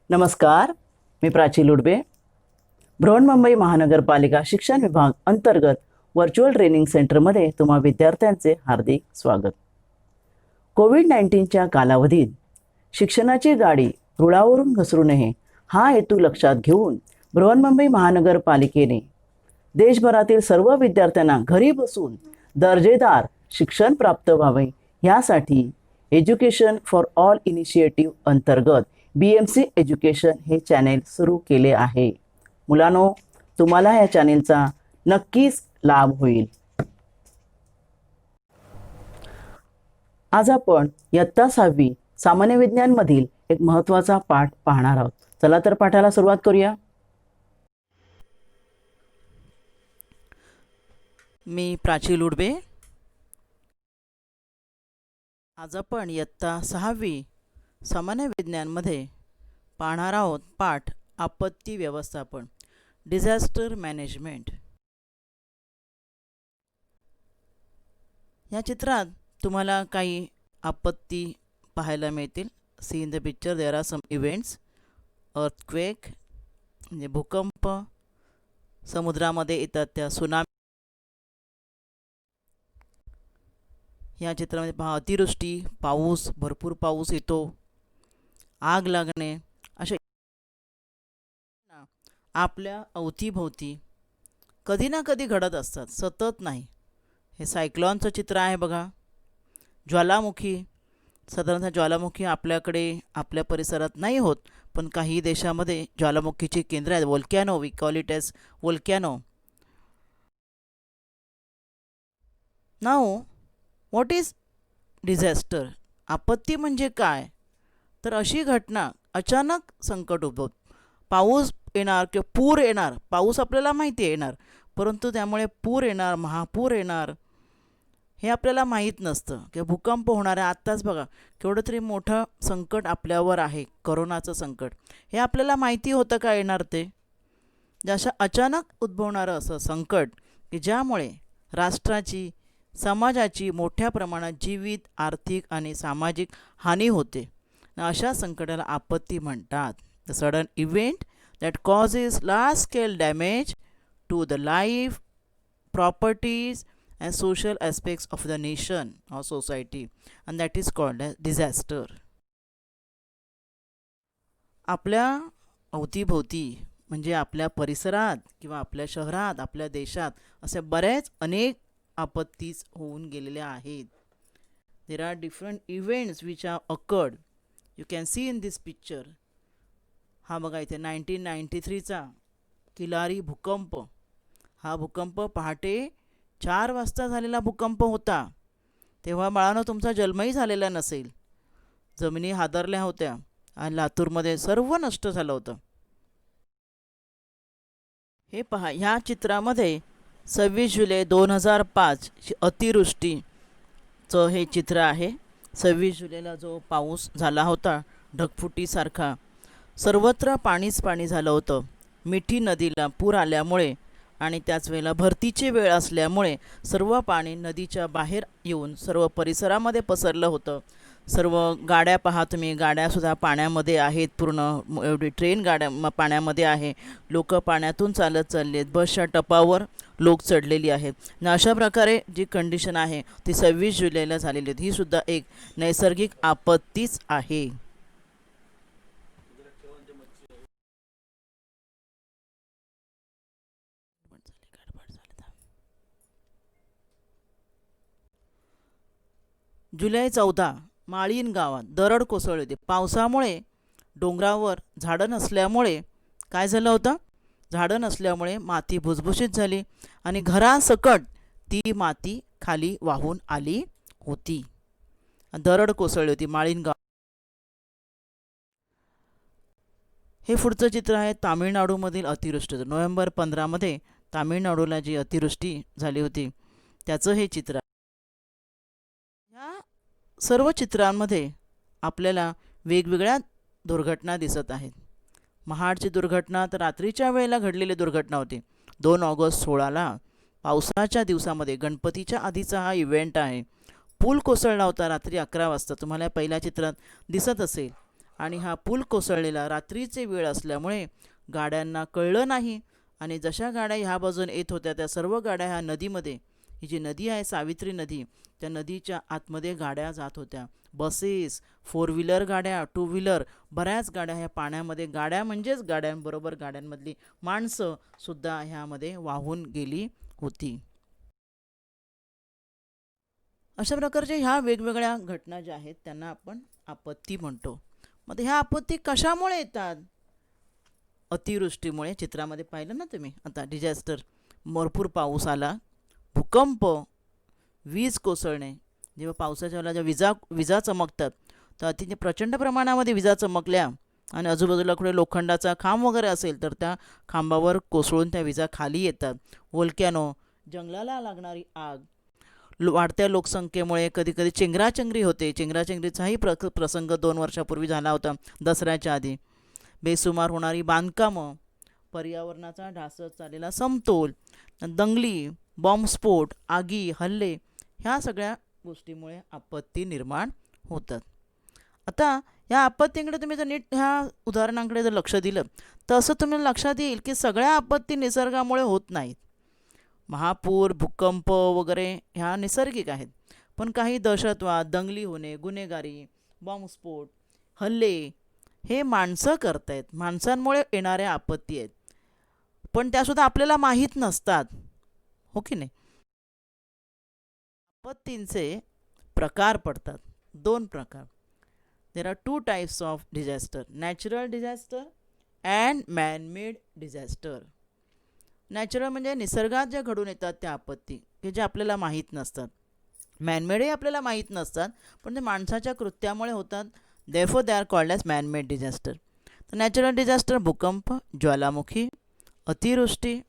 नमस्कार, मी प्राची लुडबे. बृहन्मुंबई महानगरपालिका शिक्षण विभाग अंतर्गत व्हर्च्युअल ट्रेनिंग सेंटरमध्ये तुम्हा विद्यार्थ्यांचे हार्दिक स्वागत. कोविड-19च्या कालावधीत शिक्षणाची गाडी रुळावरून घसरू नये हा हेतू लक्षात घेऊन बृहन्मुंबई महानगरपालिकेने देशभरातील सर्व विद्यार्थ्यांना घरी बसून दर्जेदार शिक्षण प्राप्त व्हावे यासाठी एज्युकेशन फॉर ऑल इनिशिएटिव्ह अंतर्गत BMC एज्युकेशन हे चॅनेल सुरू केले आहे. मुलांनो, तुम्हाला या चॅनेलचा नक्कीच लाभ होईल. आज आपण इयत्ता 6वी सामान्य विज्ञानमधील एक महत्त्वाचा पाठ पाहणार आहोत. चला तर पाठाला सुरुवात करूया. मी प्राची लुडबे. आज आपण इयत्ता 6वी सामान्य विज्ञानमध्ये पाहणार आहोत पाठ आपत्ती व्यवस्थापन, डिझास्टर मॅनेजमेंट. या चित्रात तुम्हाला काही आपत्ती पाहायला मिळतील. See in the picture there are some events. Earthquake म्हणजे भूकंप, समुद्रामध्ये येतात त्या सुनामी. या चित्रामध्ये पहा अतिवृष्टी, पाऊस, भरपूर पाऊस येतो, आग लागणे, असे आपल्या अवतीभोवती कधी ना कधी घडत असतात, सतत नाही. हे सायक्लॉनचं चित्र आहे बघा. ज्वालामुखी, साधारणतः ज्वालामुखी आपल्याकडे आपल्या परिसरात नाही होत, पण काही देशामध्ये ज्वालामुखीची केंद्र आहेत. Volcano, we call it as volcano. Now what is disaster? आपत्ती म्हणजे काय? तर अशी घटना, अचानक संकट उद्भवत, पाऊस येणार किंवा पूर येणार. पाऊस आपल्याला माहिती आहे येणार, परंतु त्यामुळे पूर येणार, महापूर येणार हे आपल्याला माहीत नसतं. किंवा भूकंप होणार आहे. आत्ताच बघा केवढं तरी मोठं संकट आपल्यावर आहे, करोनाचं संकट. हे आपल्याला माहिती होतं का येणार ते? अशा अचानक उद्भवणारं असं संकट की ज्यामुळे राष्ट्राची, समाजाची मोठ्या प्रमाणात जीवित, आर्थिक आणि सामाजिक हानी होते. अशा संकटाला आपत्ती म्हणतात. The sudden event that causes large scale damage to the life, properties and social aspects of the nation or society, and that is called as disaster. आपल्या अवतीभोवती म्हणजे आपल्या परिसरात किंवा आपल्या शहरात, आपल्या देशात असे बरेच अनेक आपत्तीच होऊन गेलेल्या आहेत. There are different events which are occurred. You can C in this picture. हा बघा इथे 1993चा किलारी भूकंप. हा भूकंप पहाटे 4 वाजता झालेला भूकंप होता. तेव्हा बाळांनो तुमचा जन्मही झालेला नसेल. जमिनी हादरल्या होत्या आणि लातूरमध्ये सर्व नष्ट झालं होतं. हे पहा, ह्या चित्रामध्ये 26 जुलै 2005 अतिवृष्टीचं हे चित्र आहे. 26 जुलैला जो पाऊस झाला होता ढगफुटीसारखा, सर्वत्र पाणीच पाणी झालं होतं. मिठी नदीला पूर आल्यामुळे आणि त्याच वेळेला भरतीची वेळ असल्यामुळे सर्व पाणी नदीच्या बाहेर येऊन सर्व परिसरामध्ये पसरलं होतं. सर्व गाड्या पहा तुम्ही, गाड्यासुद्धा पाण्यामध्ये आहेत. पूर्ण एवढी ट्रेन गाड्या पाण्यामध्ये आहे. लोक पाण्यातून चालत चालले आहेत. बसच्या टपावर लोक चढलेली आहेत. आणि अशा प्रकारे जी कंडिशन आहे ती 26 जुलैला झालेली आहे. ही सुद्धा एक नैसर्गिक आपत्तीच आहे. जुलै 14 माळीण गावात दरड कोसळली होती. पावसामुळे डोंगरावर झाडं नसल्यामुळे काय झालं होतं? झाडं नसल्यामुळे माती भुसभुशीत झाली आणि घरासकट ती माती खाली वाहून आली होती. दरड कोसळली होती माळीण गाव. हे पुढचं चित्र आहे तामिळनाडूमधील अतिवृष्टीचं. नोव्हेंबर 15मध्ये तामिळनाडूला जी अतिवृष्टी झाली होती त्याचं हे चित्र. ह्या सर्व चित्रांमध्ये आपल्याला वेगवेगळ्या दुर्घटना दिसत आहेत. महाडची दुर्घटना तर रात्रीच्या वेळेला घडलेली दुर्घटना होती. 2 ऑगस्ट 16ला पावसाच्या दिवसामध्ये गणपतीच्या आधीचा हा इव्हेंट आहे. पूल कोसळला होता रात्री 11 वाजता. तुम्हाला पहिल्या चित्रात दिसत असेल. आणि हा पूल कोसळलेला रात्रीचे वेळ असल्यामुळे गाड्यांना कळलं नाही आणि जशा गाड्या ह्या बाजून येत होत्या त्या सर्व गाड्या ह्या नदीमध्ये, ही जी नदी आहे सावित्री नदी, त्या नदीच्या आतमध्ये गाड्या जात होत्या. बसेस, फोर व्हीलर गाड्या, टू व्हीलर, बऱ्याच गाड्या ह्या पाण्यामध्ये, गाड्या म्हणजेच गाड्यांबरोबर गाड्यांमधली माणसं सुद्धा ह्यामध्ये वाहून गेली होती. अशा प्रकारच्या ह्या वेगवेगळ्या घटना ज्या आहेत त्यांना आपण आपत्ती म्हणतो. मग ह्या आपत्ती कशामुळे येतात? अतिवृष्टीमुळे. चित्रामध्ये पाहिलं ना तुम्ही आता, डिझास्टर, भरपूर पाऊस आला, भूकंप, वीज कोसळणे. जेव्हा पावसाच्या वेळेला ज्या विजा चमकतात, तर अति प्रचंड प्रमाणामध्ये विजा चमकल्या आणि आजूबाजूला कुठे लोखंडाचा खांब वगैरे असेल तर त्या खांबावर कोसळून त्या विजा खाली येतात. वोल्कॅनो, जंगलाला लागणारी आग, वाढत्या लोकसंख्येमुळे कधीकधी चेंगराचेंगरी होते. चेंगराचेंगरीचाही प्रसंग 2 वर्षापूर्वी झाला होता, दसऱ्याच्या आधी. बेसुमार होणारी बांधकामं, पर्यावरणाचा ढासळत चाललेला समतोल, दंगली, बॉम्बस्फोट, आगी, हल्ले, ह्या सगळ्या गोष्टीमुळे आपत्ती निर्माण होतात. आता ह्या आपत्तींकडे तुम्ही जर नीट ह्या उदाहरणांकडे जर लक्ष दिलं तर असं तुम्हाला लक्षात येईल की सगळ्या आपत्ती निसर्गामुळे होत नाहीत. महापूर, भूकंप वगैरे ह्या नैसर्गिक आहेत, पण काही दहशतवाद, दंगली होणे, गुन्हेगारी, बॉम्बस्फोट, हल्ले हे माणसं करतायत, माणसांमुळे येणाऱ्या आपत्ती आहेत, पण त्यासुद्धा आपल्याला माहीत नसतात, हो की नाही. आपत्तींचे प्रकार पडतात, 2 प्रकार. There are 2 types of disaster, natural disaster and man-made disaster. Natural म्हणजे निसर्गात ज्या घडून येतात त्या आपत्ती की जे आपल्याला माहीत नसतात. मॅनमेडही आपल्याला माहीत नसतात, पण ते माणसाच्या कृत्यामुळे होतात. Therefore they are called as man-made disaster. तर नॅचरल डिझास्टर भूकंप, ज्वालामुखी, अतिवृष्टी,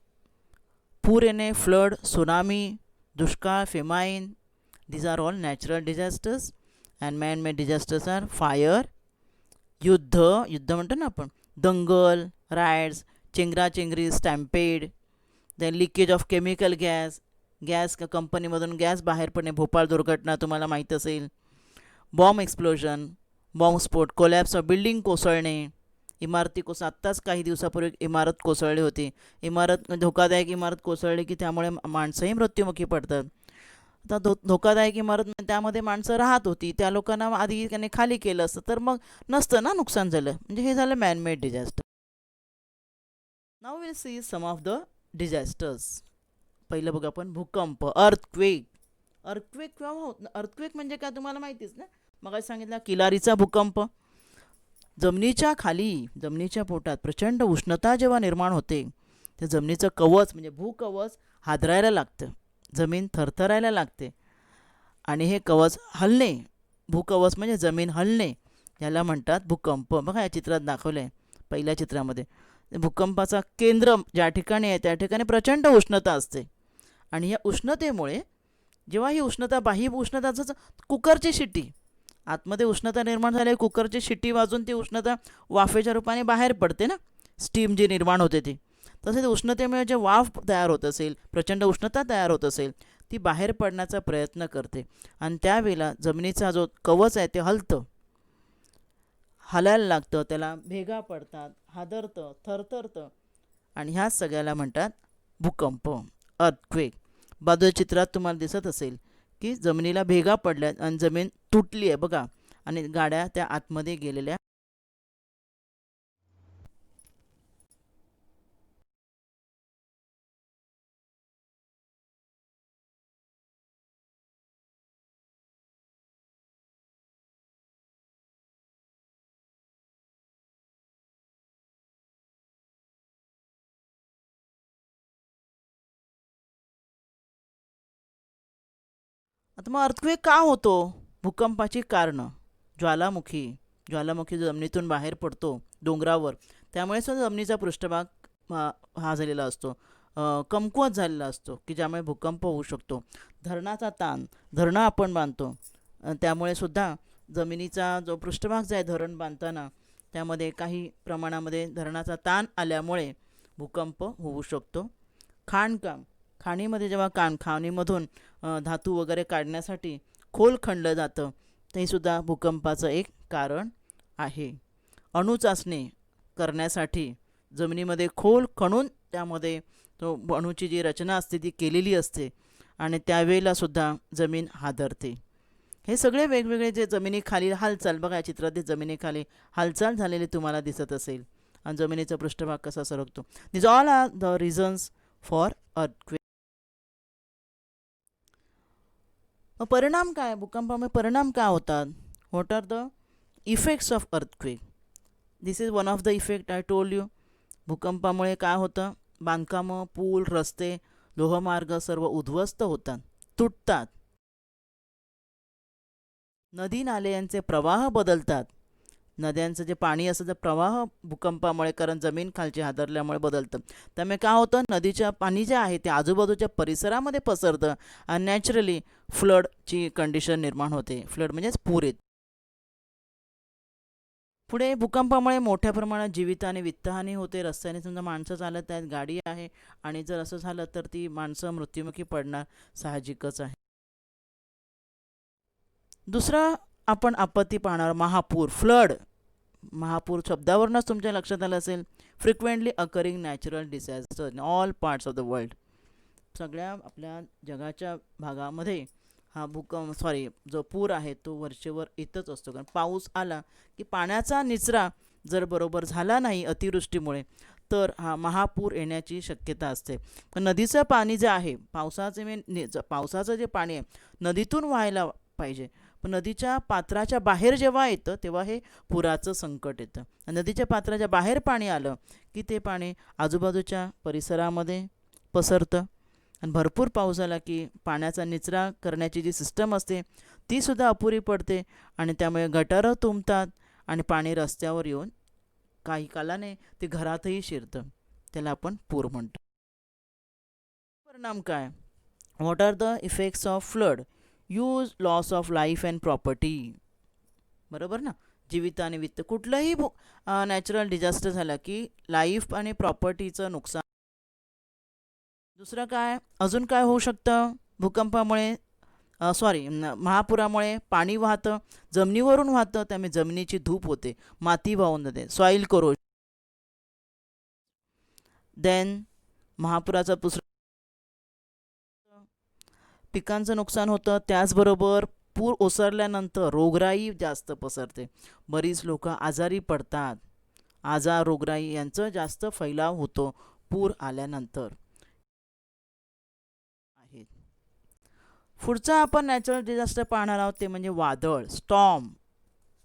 पूर येणे, फ्लड, सुनामी, दुष्काळ, famine, these are all natural disasters. And man-made disasters are fire, युद्ध, युद्ध म्हणतो ना आपण, दंगल, रायड्स, चेंगराचेंगरी, stampede, then leakage of chemical gas, gas कंपनीमधून गॅस बाहेर पडणे, भोपाळ दुर्घटना तुम्हाला माहीत असेल, बॉम्ब एक्सप्लोजन, बॉम्बस्फोट, कोलॅप्स ऑफ बिल्डिंग, कोसळणे, इमारती आत्ताच काही दिवसापूर्वी इमारत कोसळली होती. धोकादायक इमारत कोसळली की त्यामुळे माणसंही मृत्युमुखी पडतात. आता धोकादायक इमारत त्यामध्ये माणसं राहत होती, त्या लोकांना आधी त्याने खाली केलं असतं तर मग नसतं ना, नुकसान झालं. म्हणजे हे झालं manmade disaster. Now will see some of the disasters. पहिलं बघा आपण भूकंप, अर्थक्वेक. अर्थक्वेक म्हणजे काय तुम्हाला माहितीच ना, मग सांगितलं किलारीचा भूकंप. जमिनीच्या खाली, जमिनीच्या पोटात प्रचंड उष्णता जेव्हा निर्माण होते, त्या जमिनीचं कवच म्हणजे भूकवच हादरायला लागतं, जमीन थरथरायला लागते आणि हे कवच हलणे, भूकवच म्हणजे जमीन हलणे, याला म्हणतात भूकंप. बघा या चित्रात दाखवलं आहे, पहिल्या चित्रामध्ये भूकंपाचा केंद्र ज्या ठिकाणी आहे त्या ठिकाणी प्रचंड उष्णता असते आणि या उष्णतेमुळे जेव्हा ही उष्णता, बाह्य उष्णताच कुकरची शिट्टी, आतमध्ये उष्णता निर्माण झाली, कुकरची शिट्टी वाजून ती उष्णता वाफेच्या रूपाने बाहेर पडते ना, स्टीम जी निर्माण होते ती. तसेच उष्णतेमुळे जे वाफ तयार होत असेल, प्रचंड उष्णता तयार होत असेल, ती बाहेर पडण्याचा प्रयत्न करते आणि त्यावेळेला जमिनीचा जो कवच आहे ते हलतं, हलायला लागतं, त्याला भेगा पडतात, हादरतं, थरथरतं आणि ह्याच सगळ्याला म्हणतात भूकंप, अर्थक्वेक. बाजूच्या चित्रात तुम्हाला दिसत असेल की जमिनीला भेगा पडल्या आणि जमीन तुटली आहे बघा, आणि गाड्या त्या आतमध्ये गेलेल्या. आता मग अर्थक्वेक का होतो? भूकंपाची कारणं, ज्वालामुखी जमिनीतून बाहेर पडतो डोंगरावर, त्यामुळे सुद्धा जमिनीचा पृष्ठभाग हा झालेला असतो, कमकुवत झालेला असतो की ज्यामुळे भूकंप होऊ शकतो. धरणाचा ताण, धरणं आपण बांधतो, त्यामुळे सुद्धा जमिनीचा जो पृष्ठभाग जो आहे धरण बांधताना त्यामध्ये काही प्रमाणामध्ये धरणाचा ताण आल्यामुळे भूकंप होऊ शकतो. खाणकाम, खाणीमध्ये जेव्हा खाणीमधून धातू वगैरे काढण्यासाठी खोल खणलं जातं, तेसुद्धा भूकंपाचं एक कारण आहे. अणुचाचणी करण्यासाठी जमिनीमध्ये खोल खणून त्यामध्ये तो अणूची जी रचना असते ती केलेली असते आणि त्यावेळेला सुद्धा जमीन हादरते. हे सगळे वेगवेगळे जे जमिनीखाली हालचाल बघा, या चित्रात ते जमिनीखाली हालचाल झालेली तुम्हाला दिसत असेल आणि जमिनीचा पृष्ठभाग कसा सरकतो. This all are the reasons for earthquake. मग परिणाम काय, भूकंपामुळे परिणाम काय होतात? What are the effects of earthquake? This is one of the effect I told you. भूकंपामुळे काय होतं? बांधकामं, पूल, रस्ते, लोहमार्ग सर्व उद्ध्वस्त होतात, तुटतात. नदी नाले यांचे प्रवाह बदलतात. नद्यांचं जे पाणी असतं ते प्रवाह भूकंपामुळे, कारण जमीन खालची हादरल्यामुळे बदलतं. त्यामुळे काय होतं, नदीच्या पाणी जे आहे ते आजूबाजूच्या परिसरामध्ये पसरतं आणि नॅचरली फ्लडची कंडिशन निर्माण होते. फ्लड म्हणजेच पूर येत. पुढे भूकंपामुळे मोठ्या प्रमाणात जीवित आणि वित्तहानी होते. रस्त्याने समजा माणसं चालत आहेत, गाडी आहे आणि जर असं झालं तर ती माणसं मृत्युमुखी पडणार साहजिकच आहे. दुसरा आपण आपत्ती पाहणार महापूर, फ्लड. महापूर शब्दावरूनच तुमच्या लक्षात आलं असेल, frequently occurring natural disaster in all parts of the world. सगळ्या आपल्या जगाच्या भागामध्ये हा जो पूर आहे तो वरचेवर येतच असतो. कारण पाऊस आला की पाण्याचा निचरा जर बरोबर झाला नाही अतिवृष्टीमुळे तर हा महापूर येण्याची शक्यता असते. नदीचं पाणी जे आहे, पावसाचं जे पाणी आहे नदीतून व्हायला पाहिजे, पण नदीच्या पात्राच्या बाहेर जेव्हा येतं तेव्हा हे पुराचं संकट येतं. नदीच्या पात्राच्या बाहेर पाणी आलं की ते पाणी आजूबाजूच्या परिसरामध्ये पसरतं आणि भरपूर पाऊस झाला की पाण्याचा निचरा करण्याची जी सिस्टम असते ती सुद्धा अपुरी पडते आणि त्यामुळे गटारं तुंबतात आणि पाणी रस्त्यावर येऊन काही कालाने ते घरातही शिरतं. त्याला आपण पूर म्हणतो. परिणाम काय? What are the effects of flood? Use, loss of life and property. बरोबर ना, जीवित आणि वित्त. कुठलंही नॅचरल डिझास्टर झाला की लाईफ आणि प्रॉपर्टीचं नुकसान. दुसरं काय, अजून काय होऊ शकतं भूकंपामुळे, महापुरामुळे? पाणी वाहतं, जमिनीवरून वाहतं, त्यामुळे जमिनीची धूप होते, माती वाहून जाते, सॉईल करोजन. देन महापुराचा दुसरा, पिकांचं नुकसान होतं. त्याचबरोबर पूर ओसरल्यानंतर रोगराई जास्त पसरते, बरीच लोक आजारी पडतात. आजार, रोगराई यांचं जास्त फैलाव होतो पूर आल्यानंतर. पुढचा आपण नॅचरल डिझास्टर पाहणार आहोत ते म्हणजे वादळ, स्टॉर्म.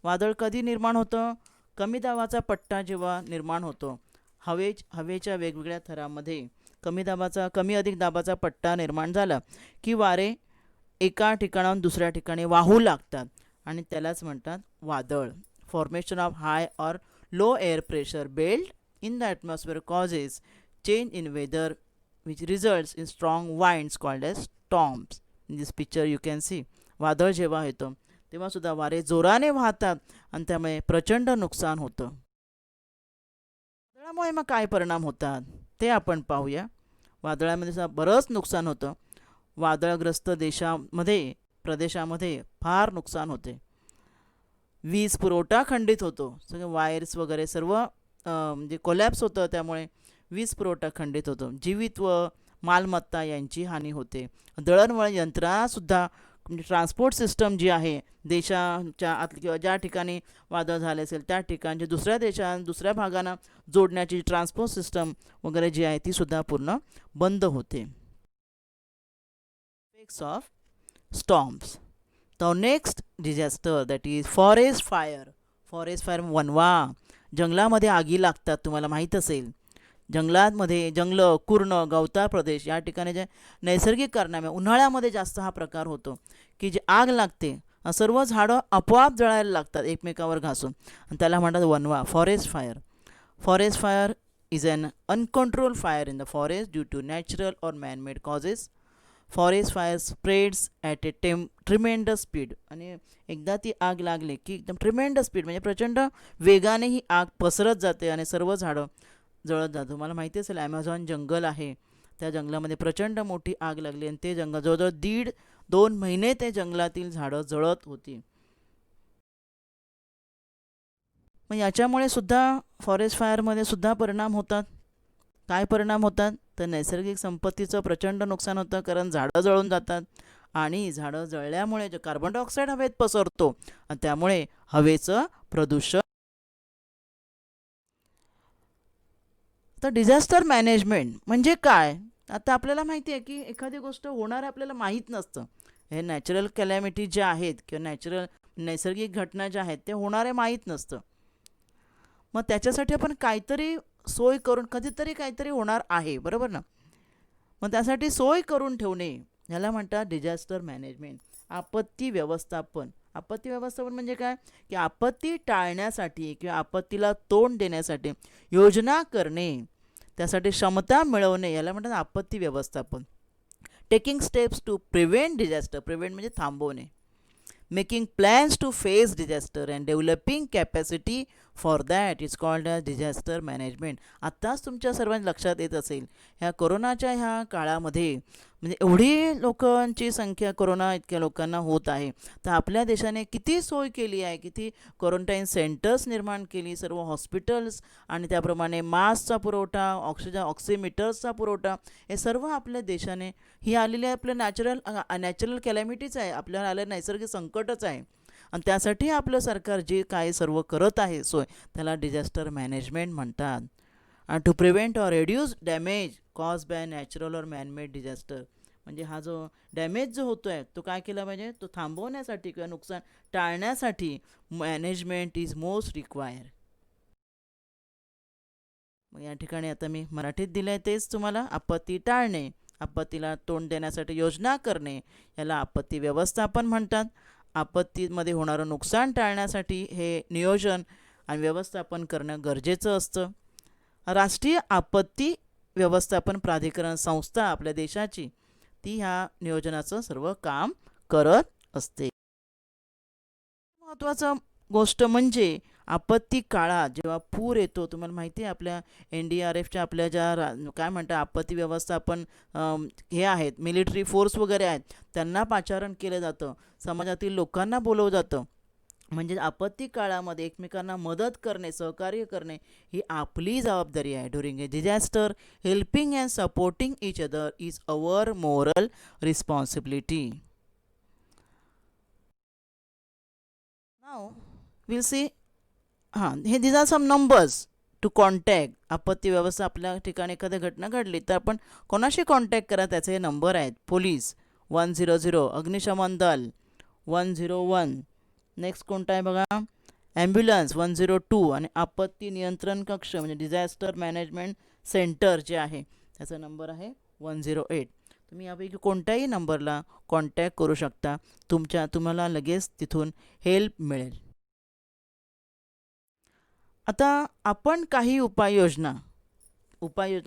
वादळ कधी निर्माण होतं? कमी दाबाचा पट्टा जेव्हा निर्माण होतो, हवेच्या वेगवेगळ्या थरामध्ये कमी अधिक दाबाचा पट्टा निर्माण झाला की वारे एका ठिकाणाहून दुसऱ्या ठिकाणी वाहू लागतात आणि त्यालाच म्हणतात वादळ. Formation of high or low air pressure belt in the atmosphere causes change in weather which results in strong winds called as storms. In this picture you can see. वादळ जेव्हा येतं तेव्हा सुद्धा वारे जोराने वाहतात आणि त्यामुळे प्रचंड नुकसान होतं. वादळामुळे मग काय परिणाम होतात ते आपण पाहूया. वादळामध्ये सुद्धा बरंच नुकसान होतं. वादळग्रस्त प्रदेशामध्ये फार नुकसान होते. वीज पुरवठा खंडित होतो, सगळे वायर्स वगैरे सर्व म्हणजे कोलॅप्स होतं, त्यामुळे वीज पुरवठा खंडित होतो. जीवित व मालमत्ता यांची हानी होते. दळणवळण यंत्रणासुद्धा, म्हणजे ट्रान्सपोर्ट सिस्टम जी आहे देशाच्या आत किंवा ज्या ठिकाणी वादळ झाले असेल त्या ठिकाणची दुसऱ्या भागांना जोडण्याची ट्रान्सपोर्ट सिस्टम वगैरे जी आहे ती सुद्धा पूर्ण बंद होते. Effects of storms. The next disaster that is forest fire. Forest fire, वनवा. जंगलामध्ये आगी लागतात, तुम्हाला माहीत असेल. जंगलामध्ये जंगलं, कुरण, गवताळ प्रदेश या ठिकाणी जे नैसर्गिक कारणामुळे उन्हाळ्यामध्ये जास्त हा प्रकार होतो की जे आग लागते, सर्व झाडं आपोआप जळायला लागतात एकमेकावर घासून आणि त्याला म्हणतात वनवा, forest fire. Forest fire is an uncontrolled fire in the forest due to natural or manmade causes. Forest fire spreads at a tremendous speed. आणि एकदा ती आग लागली की एकदम ट्रिमेंडस स्पीड म्हणजे प्रचंड वेगाने ही आग पसरत जाते आणि सर्व झाडं जळत जातं. मला माहिती असेल ॲमेझॉन जंगल आहे, त्या जंगलामध्ये प्रचंड मोठी आग लागली आणि ते जंगल जवळजवळ 1.5-2 महिने ते जंगलातील झाडं जळत होती. मग याच्यामुळे सुद्धा फॉरेस्ट फायरमध्ये सुद्धा परिणाम होतात. काय परिणाम होतात तर नैसर्गिक संपत्तीचं प्रचंड नुकसान होतं, कारण झाडं जळून जातात आणि झाडं जळल्यामुळे जे कार्बन डायऑक्साईड हवेत पसरतो आणि त्यामुळे हवेचं प्रदूषण. तर डिझास्टर मॅनेजमेंट म्हणजे काय? आता आपल्याला माहिती आहे की एखादी गोष्ट होणार आपल्याला माहीत नसतं. हे नॅचरल कॅलॅमिटी ज्या आहेत किंवा नैसर्गिक घटना ज्या आहेत ते होणारे माहीत नसतं. मग त्याच्यासाठी आपण काहीतरी सोय करून, कधीतरी काहीतरी होणार आहे, बरोबर ना? मग त्यासाठी सोय करून ठेवणे ह्याला म्हणतात डिझास्टर मॅनेजमेंट, आपत्ती व्यवस्थापन. आपत्ती व्यवस्थापन म्हणजे काय? की आपत्ती टाळण्यासाठी किंवा आपत्तीला तोंड देण्यासाठी योजना करणे, त्यासाठी क्षमता मिळवणे याला म्हणतात आपत्ती व्यवस्थापन. Taking steps to prevent disaster, prevent म्हणजे थांबवणे. Making plans to face disaster and developing capacity for that is called as disaster management. आत्ताच तुमच्या सर्वांच्या लक्षात येत असेल, ह्या कोरोनाच्या ह्या काळामध्ये म्हणजे एवढी लोकांची संख्या कोरोना इतक्या लोकांना होत आहे, तर आपल्या देशाने किती सोय केली आहे, किती क्वारंटाईन सेंटर्स निर्माण केली, सर्व हॉस्पिटल्स आणि त्याप्रमाणे मास्कचा पुरवठा, ऑक्सिमीटर्सचा पुरवठा, हे सर्व आपल्या देशाने, ही आलेली आपलं नॅचरल कॅलॅमिटीज आहे, आपल्याला आलेलं नैसर्गिक संकटच आहे. आणि त्यासाठी आपलं सरकार जे काय सर्व करत आहे सोय, त्याला डिझास्टर मॅनेजमेंट म्हणतात. आणि to prevent or reduce damage cause by natural or manmade disaster, म्हणजे हा जो डॅमेज जो होतो आहे तो काय केला पाहिजे, तो थांबवण्यासाठी किंवा नुकसान टाळण्यासाठी मॅनेजमेंट इज मोस्ट रिक्वायर. मग या ठिकाणी आता मी मराठीत दिलं आहे तेच तुम्हाला. आपत्ती टाळणे, आपत्तीला तोंड देण्यासाठी योजना करणे याला आपत्ती व्यवस्थापन म्हणतात. आपत्तीमध्ये होणारं नुकसान टाळण्यासाठी हे नियोजन आणि व्यवस्थापन करणं गरजेचं असतं. राष्ट्रीय आपत्ती व्यवस्थापन प्राधिकरण संस्था आपल्या देशाची, ती ह्या नियोजनाचं सर्व काम करत असते. महत्त्वाचं गोष्ट म्हणजे आपत्ती काळात जेव्हा पूर येतो, तुम्हाला माहिती आहे आपल्या NDRFच्या आपल्या ज्या काय म्हणतात आपत्ती व्यवस्थापन हे आहेत, मिलिटरी फोर्स वगैरे आहेत, त्यांना पाचारण केलं जातं, समाजातील लोकांना बोलवलं जातं. म्हणजे आपत्ती काळामध्ये एकमेकांना मदत करणे, सहकार्य करणे ही आपली जबाबदारी आहे. During a disaster helping and supporting each other is our moral responsibility. Now will see, हां, हे this are some numbers to contact. आपत्ती व्यवस्था आपल्या ठिकाणी एखादी घटना घडली तर आपण कोणाशी कॉन्टॅक्ट करा, त्याचे हे नंबर आहेत. पोलीस 100, अग्निशमन दल 101, नेक्स्ट कोणता आहे बघा, ॲम्ब्युलन्स 102, आणि आपत्ती नियंत्रण कक्ष म्हणजे डिझास्टर मॅनेजमेंट सेंटर जे आहे त्याचा नंबर आहे 108. तुम्ही यापैकी कोणत्याही नंबरला कॉन्टॅक्ट करू शकता, तुम्हाला लगेच तिथून हेल्प मिळेल. आता आपण काही उपाययोजना,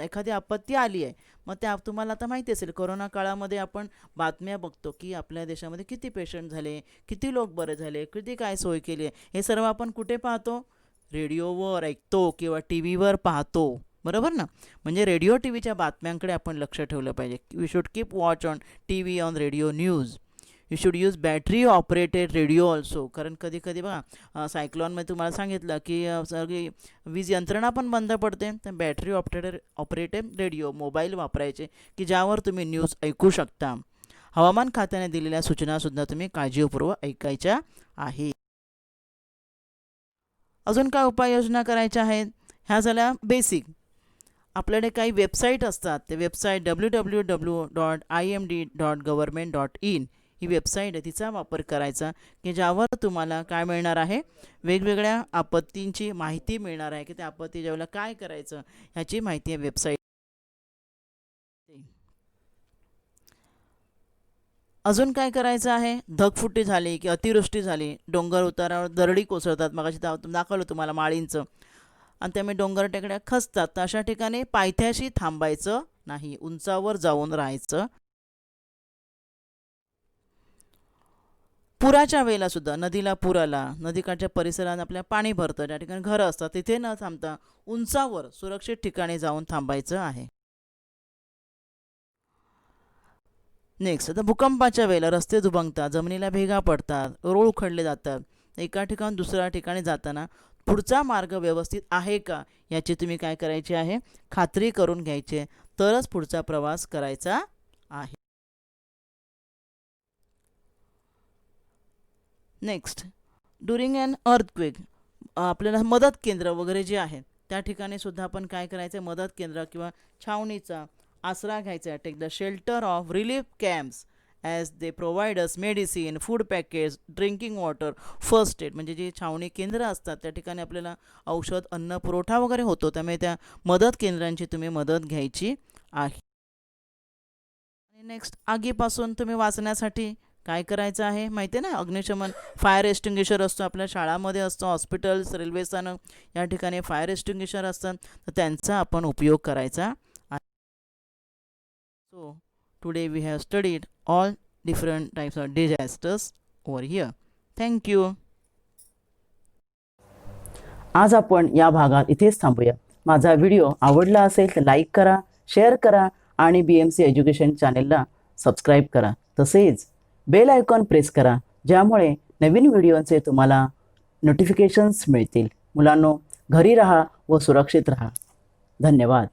एखादी आपत्ती आली आहे, मग त्या तुम्हाला आता माहिती असेल कोरोना काळामध्ये आपण बातम्या बघतो की आपल्या देशामध्ये किती पेशंट झाले, किती लोक बरे झाले, किती काय सोय केली आहे, हे सर्व आपण कुठे पाहतो? रेडिओवर ऐकतो किंवा टी व्हीवर पाहतो, बरोबर ना? म्हणजे रेडिओ टी व्हीच्या बातम्यांकडे आपण लक्ष ठेवलं पाहिजे. We should keep watch on T V, on radio news. You should use battery operated radio also, कारण कधी कधी बघा सायक्लॉनमध्ये तुम्हाला सांगितलं की सगळी वीज यंत्रणा पण बंद पडते, तर बॅटरी ऑपरेटेड रेडिओ मोबाईल वापरायचे की ज्यावर तुम्ही न्यूज ऐकू शकता. हवामान खात्याने दिलेल्या सूचनासुद्धा तुम्ही काळजीपूर्वक ऐकायच्या आहे. अजून काय उपाययोजना करायच्या आहेत? ह्या झाल्या बेसिक. आपल्याकडे काही वेबसाईट असतात, ते वेबसाईट www.imd.government.in ही वेबसाईट आहे, तिचा वापर करायचा की ज्यावर तुम्हाला काय मिळणार आहे, वेगवेगळ्या आपत्तींची माहिती मिळणार आहे की त्या आपत्ती ज्यावेळेला काय करायचं ह्याची माहिती आहे वेबसाईट. अजून काय करायचं आहे? ढगफुटी झाली की अतिवृष्टी झाली, डोंगर उतारावर दरडी कोसळतात, मगाशी दाखवलं तुम्हाला माळींचं, आणि त्यामुळे डोंगर टेकड्या खचतात, तर अशा ठिकाणी पायथ्याशी थांबायचं नाही, उंचावर जाऊन राहायचं. पुराच्या वेळेला सुद्धा, नदीला पूर आला, नदीकाठच्या परिसरात आपल्या पाणी भरतं, ज्या ठिकाणी घरं असतात तिथे न थांबता उंचावर सुरक्षित ठिकाणी जाऊन थांबायचं आहे. नेक्स्ट, आता भूकंपाच्या वेळेला रस्ते दुभंगतात, जमिनीला भेगा पडतात, रोड उखडले जातात. एका ठिकाणून दुसऱ्या ठिकाणी जाताना पुढचा मार्ग व्यवस्थित आहे का याची तुम्ही काय करायची आहे, खात्री करून घ्यायची, तरच पुढचा प्रवास करायचा आहे. नेक्स्ट, ड्युरिंग ॲन अर्थक्वेक आपल्याला मदत केंद्र वगैरे जे आहे त्या ठिकाणी सुद्धा आपण काय करायचं, मदत केंद्र किंवा छावणीचा आसरा घ्यायचा. Take the shelter of relief camps as they provide us medicine, food package, drinking water, first aid. म्हणजे जे छावणी केंद्र असतात त्या ठिकाणी आपल्याला औषध, अन्न पुरवठा वगैरे होतो, त्यामुळे त्या मदत केंद्रांची तुम्ही मदत घ्यायची आहे. नेक्स्ट, आगीपासून तुम्ही वाचण्यासाठी काय करायचं आहे माहिती आहे ना, अग्निशमन फायर एक्सटिंग्विशर असतो, आपल्या शाळामध्ये असतो, हॉस्पिटल्स, रेल्वे स्थानक या ठिकाणी फायर एक्सटिंग्विशर असतात, तर त्यांचा आपण उपयोग करायचा आहे. So today we have studied all different types of disasters over here. Thank you. आज आपण या भागात इथेच थांबूया. माझा व्हिडिओ आवडला असेल तर लाईक करा, शेअर करा आणि BMC एज्युकेशन चॅनेलला सबस्क्राईब करा. तसेच बेल आयकॉन प्रेस करा, ज्यामुळे नवीन व्हिडिओचे तुम्हाला नोटिफिकेशन्स मिळतील. मुलांनो, घरी राहा व सुरक्षित राहा. धन्यवाद.